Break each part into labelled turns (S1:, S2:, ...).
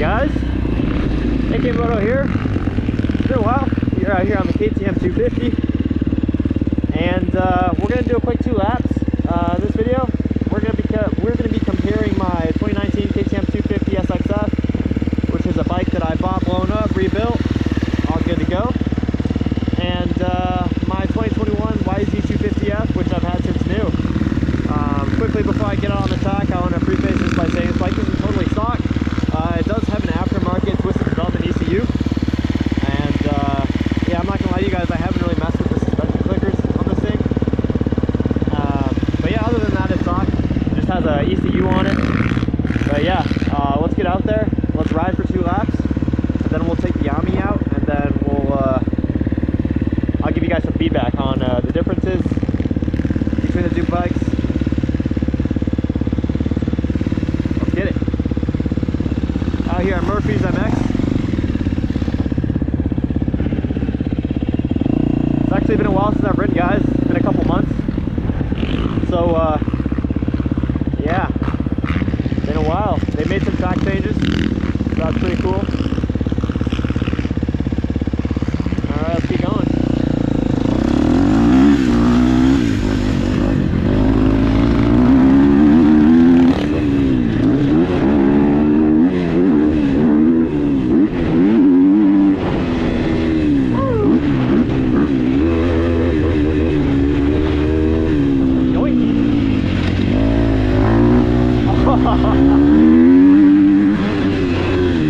S1: guys, AK Moto here. It's been a while. We're out here on the KTM 250, and we're gonna do a quick 2 laps. This video, we're gonna be comparing my 2019 KTM 250SXF, which is a bike that I bought, blown up, rebuilt, all good to go, and my 2021 YZ250F, which I've had since new. Quickly before I get on the track, I want to preface this by saying this bike isn't totally stock. It does have an aftermarket twisted development ECU, and yeah, I'm not gonna lie to you guys, I haven't really messed with the suspension clickers on this thing. But yeah, other than that, it's stock. It just has a ECU on it. But yeah, let's get out there. Let's ride for 2 laps, and then we'll take the Yami out, and then I'll give you guys some feedback on the differences between the 2 bikes. Here at Murphy's MX. It's actually been a while since I've ridden, guys. It's been a couple months. So, yeah, been a while. They made some track changes, so that's pretty cool. Alright, let's keep going.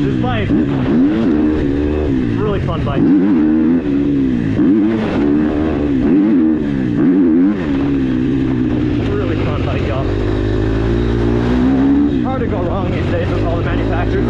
S1: This bike, really fun bike. Really fun bike, y'all. Hard to go wrong these days with all the manufacturers.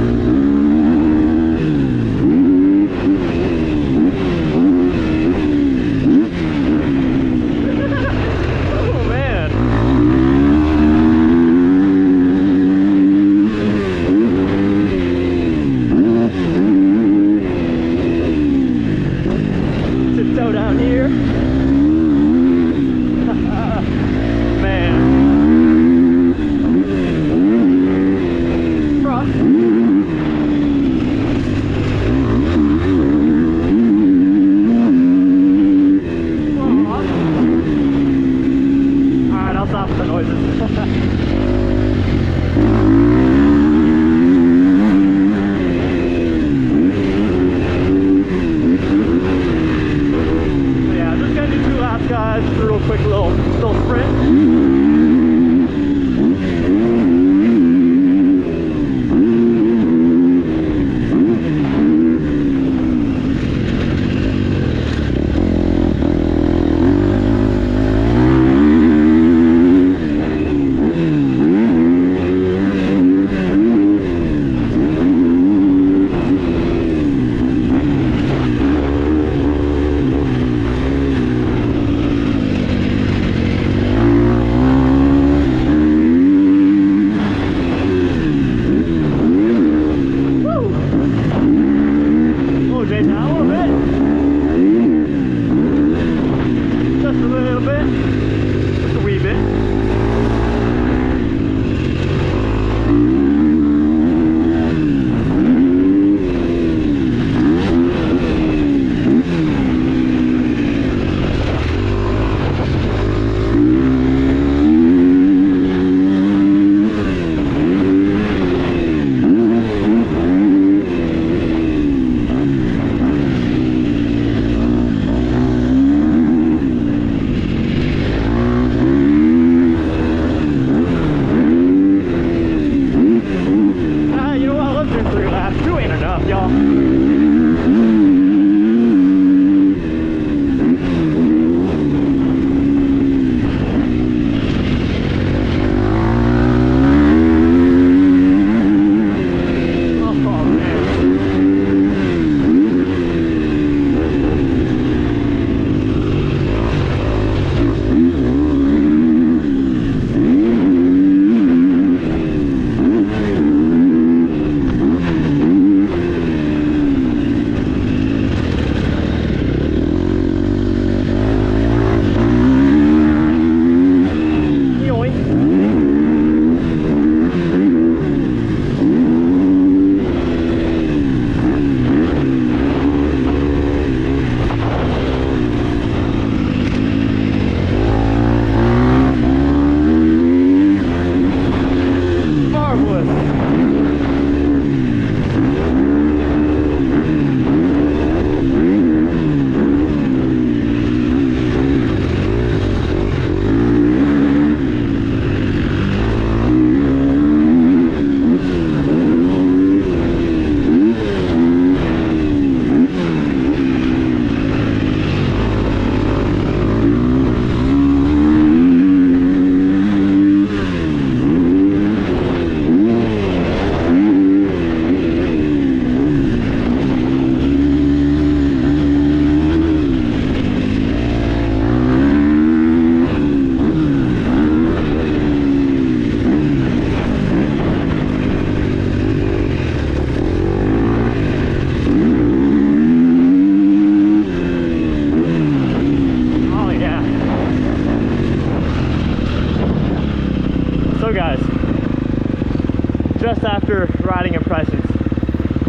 S1: impressions.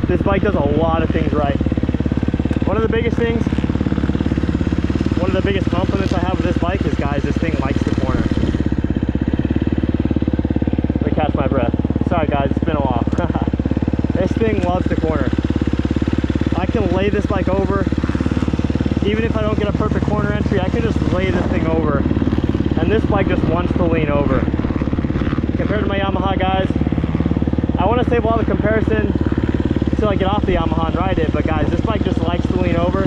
S1: This bike does a lot of things right. One of the biggest compliments I have with this bike is, guys, this thing likes the corner. Let me catch my breath. Sorry guys, it's been a while. This thing loves the corner. I can lay this bike over. Even if I don't get a perfect corner entry, I can just lay this thing over. And this bike just wants to lean over. Compared to my Yamaha, guys, I want to save a lot of comparison until I get off the Yamaha and ride it. But guys, this bike just likes to lean over.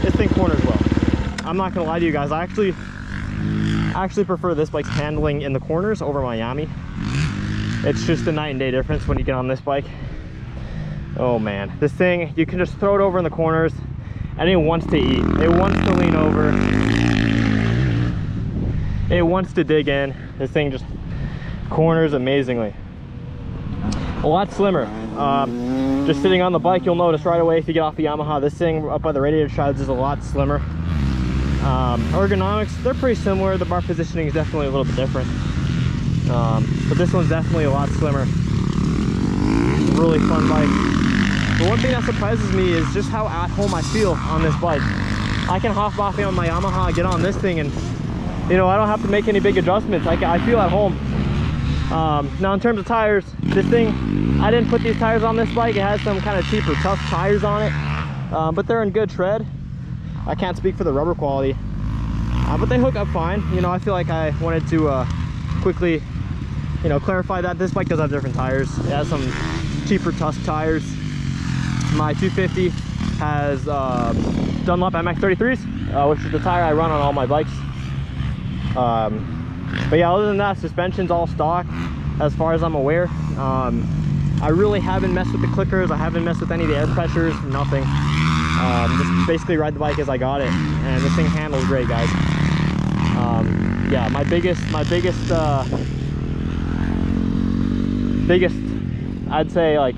S1: This thing corners well. I'm not gonna lie to you guys, I actually prefer this bike's handling in the corners over my Yami. It's just a night and day difference when you get on this bike. Oh man, this thing, you can just throw it over in the corners and it wants to eat. It wants to lean over. It wants to dig in. This thing just corners amazingly. A lot slimmer. Just sitting on the bike, you'll notice right away if you get off the Yamaha, this thing up by the radiator shrouds is a lot slimmer. Ergonomics, they're pretty similar. The bar positioning is definitely a little bit different. But this one's definitely a lot slimmer. Really fun bike. The one thing that surprises me is just how at home I feel on this bike. I can hop off on my Yamaha, get on this thing, and you know, I don't have to make any big adjustments. I feel at home. Now in terms of tires, this thing, I didn't put these tires on this bike. It has some kind of cheaper Tough tires on it, but they're in good tread. I can't speak for the rubber quality, but they hook up fine. You know, I feel like I wanted to quickly, you know, clarify that this bike does have different tires. It has some cheaper Tusk tires. My 250 has Dunlop MX33s, which is the tire I run on all my bikes. But yeah, other than that, suspension's all stock as far as I'm aware. I really haven't messed with the clickers. I haven't messed with any of the air pressures, nothing. Just basically ride the bike as I got it, and this thing handles great, guys. Yeah, my biggest I'd say like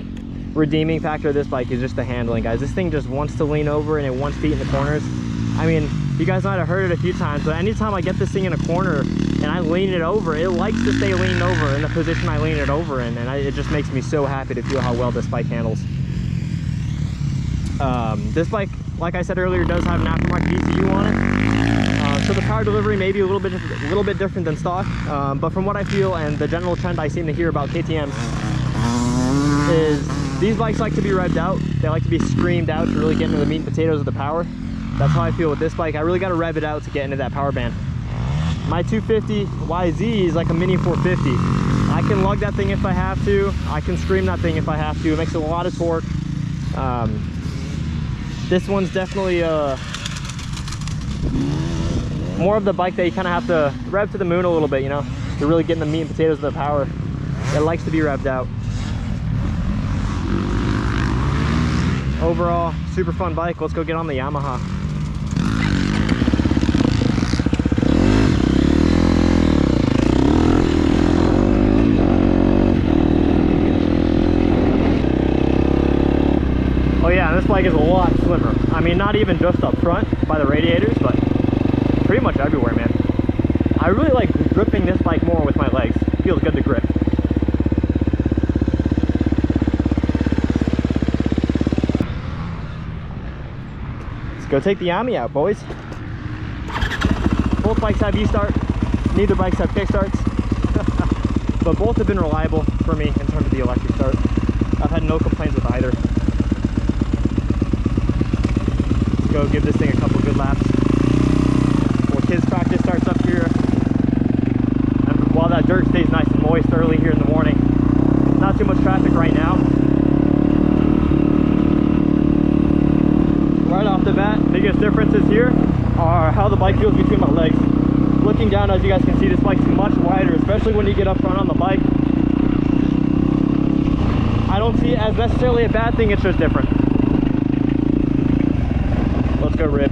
S1: redeeming factor of this bike is just the handling, guys. This thing just wants to lean over and it wants to eat in the corners. I mean, you guys might have heard it a few times, but anytime I get this thing in a corner and I lean it over, it likes to stay leaned over in the position I lean it over in, and it just makes me so happy to feel how well this bike handles. This bike, like I said earlier, does have an aftermarket ECU on it, so the power delivery may be a little bit different than stock, but from what I feel and the general trend I seem to hear about KTMs is these bikes like to be revved out. They like to be screamed out to really get into the meat and potatoes of the power. That's how I feel with this bike. I really got to rev it out to get into that power band. My 250 YZ is like a mini 450. I can lug that thing if I have to. I can scream that thing if I have to. It makes a lot of torque. This one's definitely more of the bike that you kind of have to rev to the moon a little bit, you know, to really get in the meat and potatoes of the power. It likes to be revved out. Overall, super fun bike. Let's go get on the Yamaha. Oh yeah, this bike is a lot slimmer. I mean, not even just up front by the radiators, but pretty much everywhere, man. I really like gripping this bike more with my legs. Feels good to grip. Let's go take the Yami out, boys. Both bikes have E-start. Neither bikes have kick-starts. But both have been reliable for me in terms of the electric start. I've had no complaints with either. Let's go give this thing a couple good laps before kids practice starts up here. And while that dirt stays nice and moist early here in the morning. Not too much traffic right now. Right off the bat, biggest differences here are how the bike feels between my legs. Looking down, as you guys can see, this bike's much wider, especially when you get up front on the bike. I don't see it as necessarily a bad thing, it's just different. Let's go rip.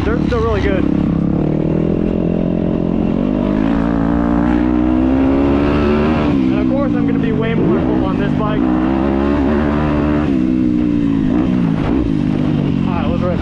S1: dirt's still really good. And of course I'm going to be way more full on this bike. Alright, let's rip.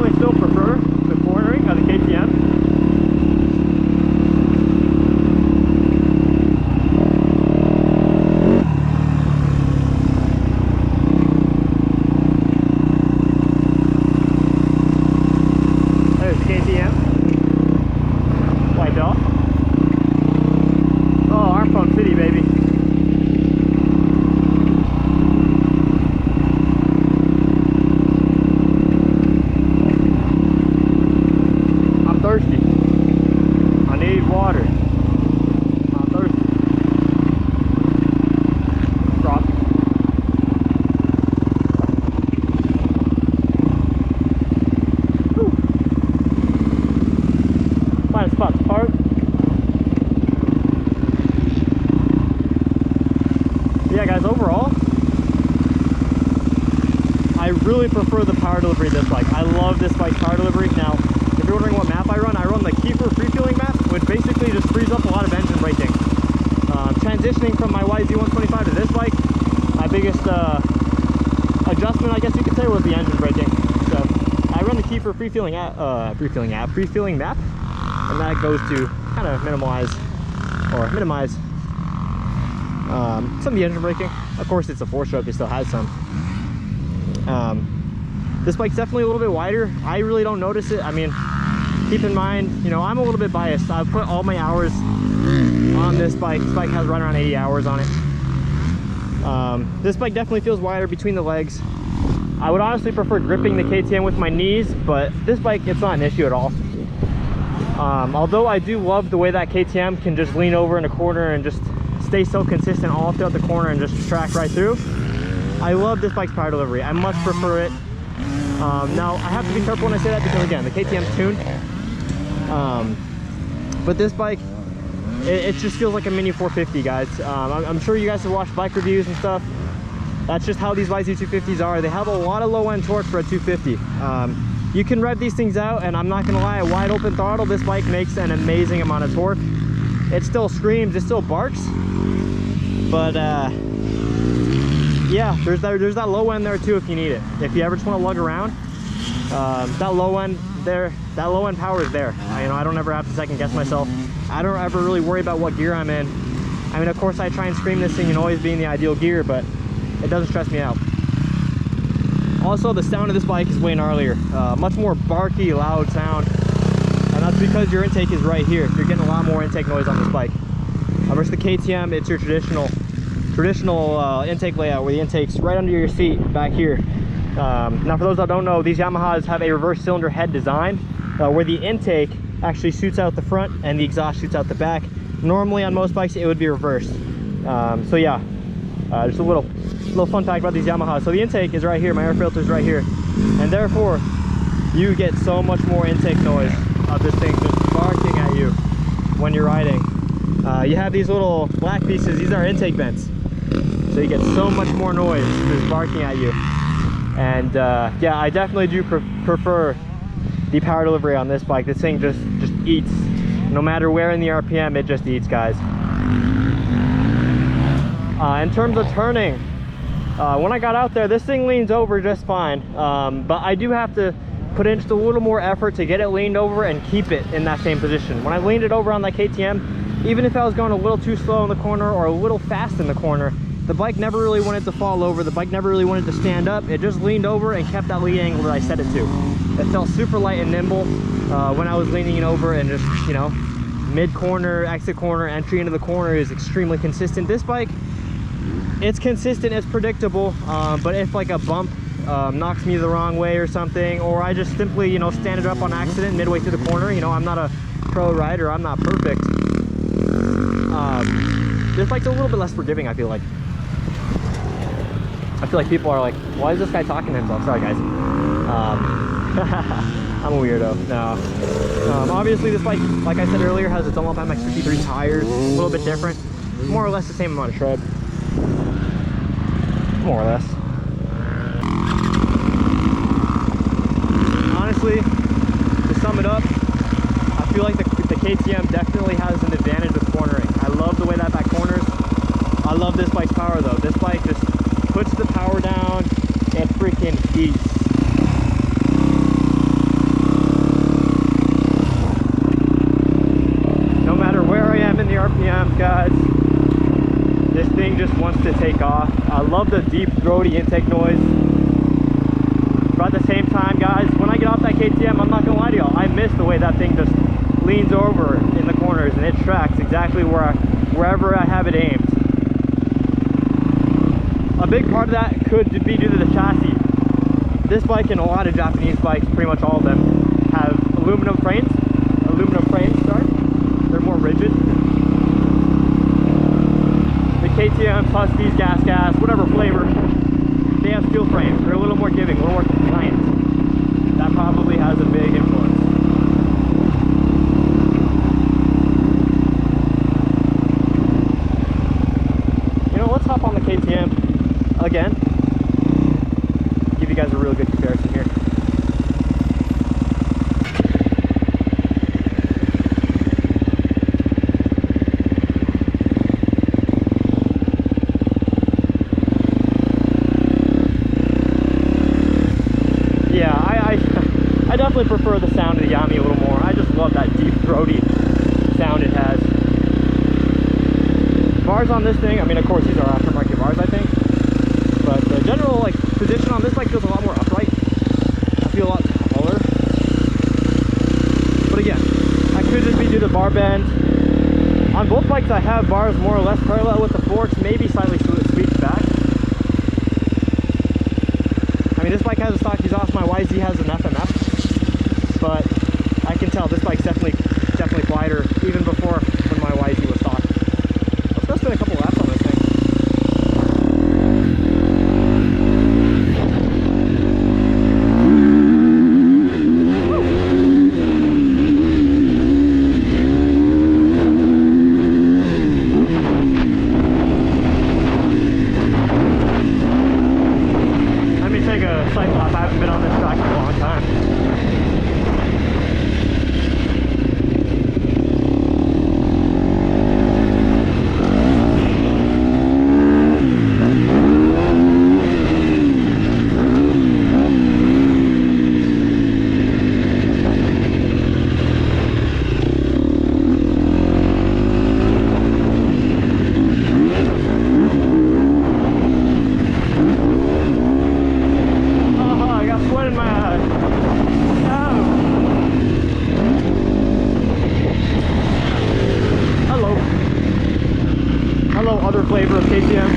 S1: definitely still prefer the cornering of the KTM. There's the KTM. Wiped off. Oh, Arm Pump City, baby. Thirsty. I need water. I'm thirsty. Drop. Whew. Find a spot to park. Yeah, guys, overall, I really prefer the power delivery of this bike. I love this bike's power delivery. Now, if you're wondering what map I run the Kiefer free-feeling map, which basically just frees up a lot of engine braking. Transitioning from my YZ250 to this bike, my biggest adjustment, I guess you could say, was the engine braking. So I run the Kiefer free-feeling map, and that goes to kind of minimize some of the engine braking. Of course, it's a 4-stroke; it still has some. This bike's definitely a little bit wider. I really don't notice it. I mean, keep in mind, you know, I'm a little bit biased. I put all my hours on this bike. This bike has right around 80 hours on it. This bike definitely feels wider between the legs. I would honestly prefer gripping the KTM with my knees, but this bike, it's not an issue at all. Although I do love the way that KTM can just lean over in a corner and just stay so consistent all throughout the corner and just track right through. I love this bike's power delivery. I much prefer it. Now, I have to be careful when I say that because, again, the KTM's tuned. But this bike, it just feels like a mini 450, guys. I'm sure you guys have watched bike reviews and stuff. That's just how these YZ250s are. They have a lot of low-end torque for a 250. You can rev these things out, and I'm not going to lie, a wide open throttle, this bike makes an amazing amount of torque. It still screams, it still barks. But, yeah, there's that low end there too if you need it. If you ever just want to lug around, that low end power is there. I don't ever have to second guess myself. I don't ever really worry about what gear I'm in. I mean, of course, I try and scream this thing and always be in the ideal gear, but it doesn't stress me out. Also, the sound of this bike is way gnarlier. Much more barky, loud sound, and that's because your intake is right here. You're getting a lot more intake noise on this bike. Versus the KTM, it's your traditional intake layout where the intake's right under your seat back here. Now, for those that don't know, these Yamahas have a reverse cylinder head design where the intake actually shoots out the front and the exhaust shoots out the back. Normally on most bikes it would be reversed. So yeah, just a little fun fact about these Yamahas. So the intake is right here, my air filter is right here, and therefore you get so much more intake noise of this thing just barking at you when you're riding. You have these little black pieces, these are intake vents. So you get so much more noise just barking at you. And yeah, I definitely do prefer the power delivery on this bike. This thing just eats. No matter where in the RPM, it just eats, guys. In terms of turning, when I got out there, this thing leans over just fine. But I do have to put in just a little more effort to get it leaned over and keep it in that same position. When I leaned it over on that KTM, even if I was going a little too slow in the corner or a little fast in the corner, the bike never really wanted to fall over. The bike never really wanted to stand up. It just leaned over and kept that lead angle that I set it to. It felt super light and nimble when I was leaning it over, and just, you know, mid-corner, exit corner, entry into the corner is extremely consistent. This bike, it's consistent, it's predictable, but if like a bump knocks me the wrong way or something, or I just simply, you know, stand it up on accident midway through the corner, you know, I'm not a pro rider, I'm not perfect. This bike's a little bit less forgiving, I feel like. I feel like people are like, why is this guy talking to himself? Sorry, guys. I'm a weirdo. No. Obviously, this bike, like I said earlier, has its own MX-53 tires. A little bit different. More or less the same amount of tread. More or less. Honestly, to sum it up, I feel like the KTM definitely has an advantage with cornering. I love the way that back corners. I love this bike's power, though. This bike just puts the power down and freaking eats. to take off. I love the deep throaty intake noise. But at the same time, guys, when I get off that KTM, I'm not gonna lie to y'all, I miss the way that thing just leans over in the corners and it tracks exactly wherever I have it aimed. A big part of that could be due to the chassis. This bike and a lot of Japanese bikes, pretty much all of them, have aluminum frames, sorry. They're more rigid. The KTM, Huskies, Gas, whatever flavor, they have steel frames. They're a little more giving, a little more compliant. That probably has a big influence. You know, let's hop on the KTM again. Give you guys a real good comparison here. I definitely prefer the sound of the Yamaha a little more. I just love that deep throaty sound it has. Bars on this thing, I mean, of course these are aftermarket bars, I think, but the general like position on this bike feels a lot more upright. I feel a lot taller. But again, that could just be due to bar bend. On both bikes I have bars more or less parallel with the forks, maybe slightly sweeped back. I mean, this bike has a stock exhaust, my YZ has an FMF. But I can tell this bike's definitely quieter even before when my YZ was stock. Let's go spin a couple laps on this thing. Let me take a cycle lap. I haven't been on this track in a long time. Other flavor of KTM.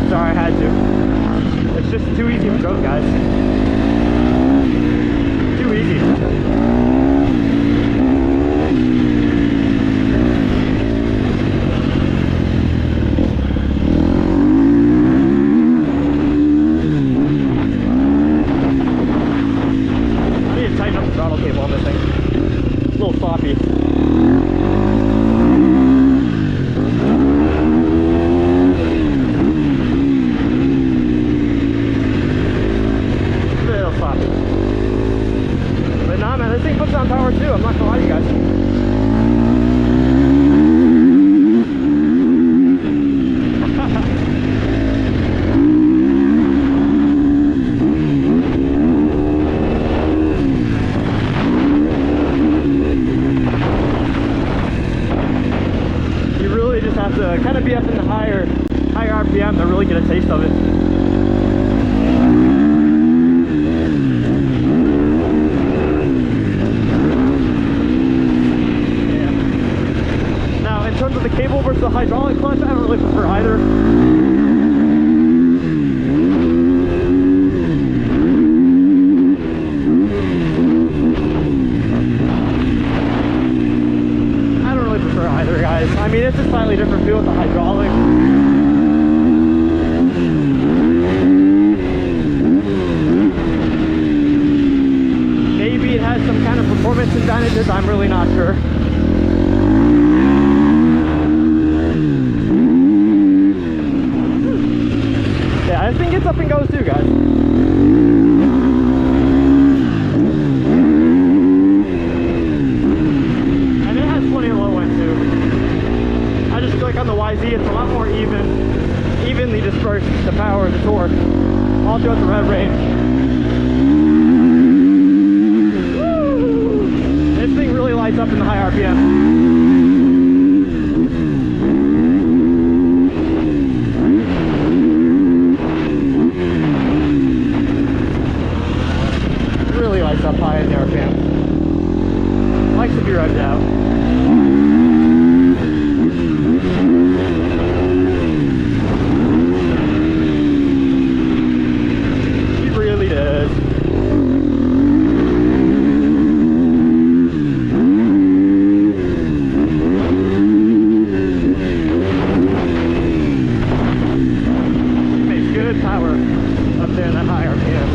S1: Sorry, I had to. It's just too easy to go, guys. Too easy. I need to tighten up the throttle cable on this thing. It's a little sloppy. This thing puts on power too, I'm not gonna lie to you guys. You really just have to kind of be up in the higher RPM to really get a taste of it. In terms of the cable versus the hydraulic clutch, I don't really prefer either. I don't really prefer either, guys. I mean, it's a slightly different feel with the hydraulic. Maybe it has some kind of performance advantages, I'm really not sure. This thing gets up and goes too, guys. And it has plenty of low end too. I just feel like on the YZ it's a lot more evenly dispersed, the power and the torque all throughout the rev range. Woo! This thing really lights up in the high RPM. high in the RPM. Likes to be revved out. He really does. He makes good power up there in that high RPM.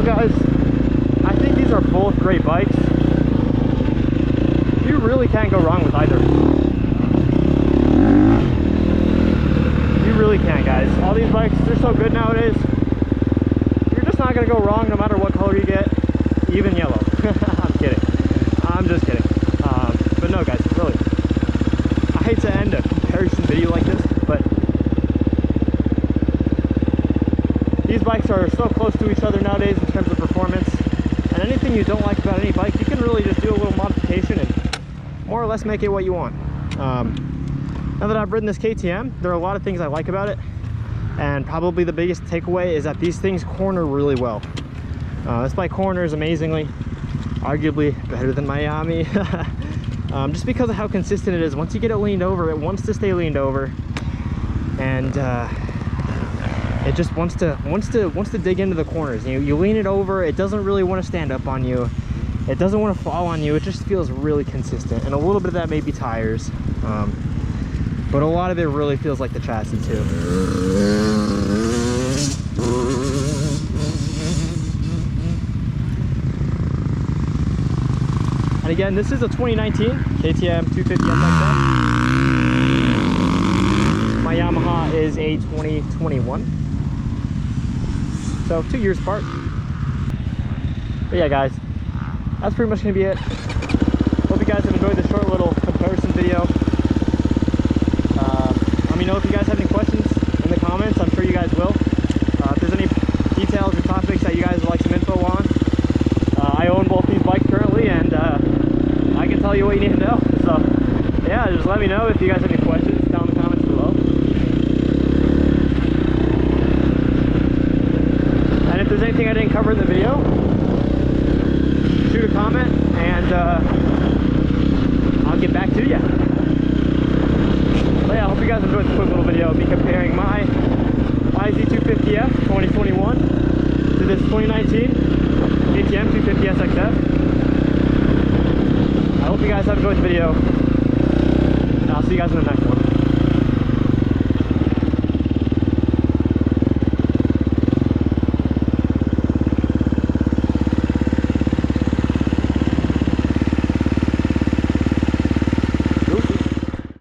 S1: Guys, I think these are both great bikes. You really can't go wrong with either. You really can't, guys. All these bikes, they're so good nowadays. You're just not gonna go wrong no matter what color you get, even yellow. I'm kidding. I'm just kidding. But no, guys, really. I hate to end a comparison video like this, but these bikes are so close to each other nowadays in terms of performance, and anything you don't like about any bike, you can really just do a little modification and more or less make it what you want. Now that I've ridden this KTM, there are a lot of things I like about it, and probably the biggest takeaway is that these things corner really well. This bike corners amazingly, arguably better than my Yamaha. Just because of how consistent it is. Once you get it leaned over, it wants to stay leaned over, and it just wants to dig into the corners. You lean it over, it doesn't really want to stand up on you, it doesn't want to fall on you. It just feels really consistent, and a little bit of that may be tires, but a lot of it really feels like the chassis too. And again, this is a 2019 KTM 250SXF. My Yamaha is a 2021. So 2 years apart. But yeah, guys, that's pretty much gonna be it. Hope you guys have enjoyed this short little comparison video. Let me know if you guys have any questions in the comments. I'm sure you guys will. If there's any details or topics that you guys would like some info on, I own both these bikes currently, and I can tell you what you need to know. So yeah, just let me know if you guys have any questions down in the comments below. And if there's anything I didn't cover in the video, shoot a comment and I'll get back to you. But yeah, I hope you guys enjoyed this quick little video of me comparing my YZ250F 2021 to this 2019 KTM 250SXF. I hope you guys have enjoyed the video, and I'll see you guys in the next one.